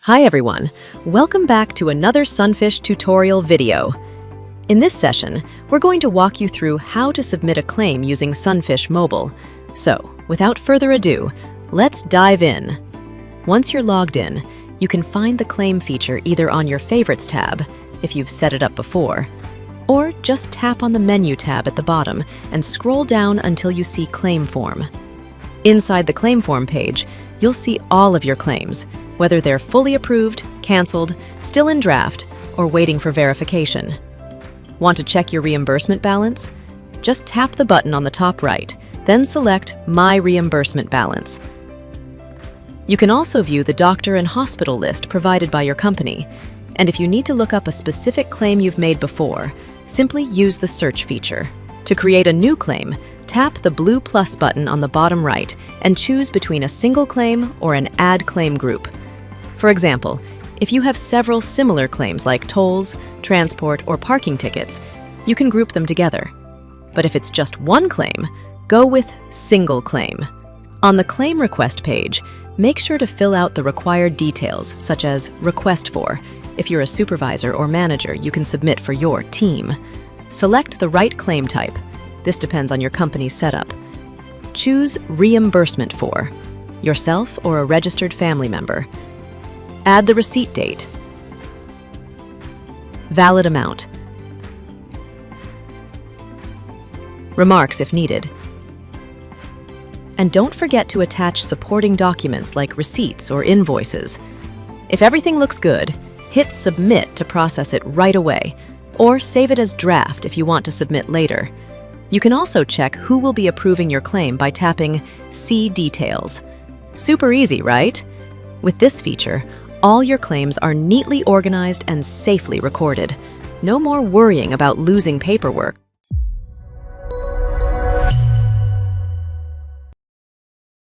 Hi everyone, welcome back to another SunFish tutorial video. In this session, we're going to walk you through how to submit a claim using SunFish Mobile. So, without further ado, let's dive in. Once you're logged in, you can find the claim feature either on your Favorites tab, if you've set it up before, or just tap on the Menu tab at the bottom and scroll down until you see Claim Form. Inside the Claim Form page, you'll see all of your claims, whether they're fully approved, canceled, still in draft, or waiting for verification. Want to check your reimbursement balance? Just tap the button on the top right, then select My Reimbursement Balance. You can also view the doctor and hospital list provided by your company, and if you need to look up a specific claim you've made before, simply use the search feature. To create a new claim, tap the blue plus button on the bottom right and choose between a single claim or an Add Claim group. For example, if you have several similar claims like tolls, transport, or parking tickets, you can group them together. But if it's just one claim, go with Single Claim. On the Claim Request page, make sure to fill out the required details, such as Request For. If you're a supervisor or manager, you can submit for your team. Select the right claim type. This depends on your company's setup. Choose Reimbursement For, yourself or a registered family member. Add the receipt date, valid amount, remarks if needed, and don't forget to attach supporting documents like receipts or invoices. If everything looks good, hit Submit to process it right away, or save it as draft if you want to submit later. You can also check who will be approving your claim by tapping See Details. Super easy, right? With this feature, all your claims are neatly organized and safely recorded. No more worrying about losing paperwork.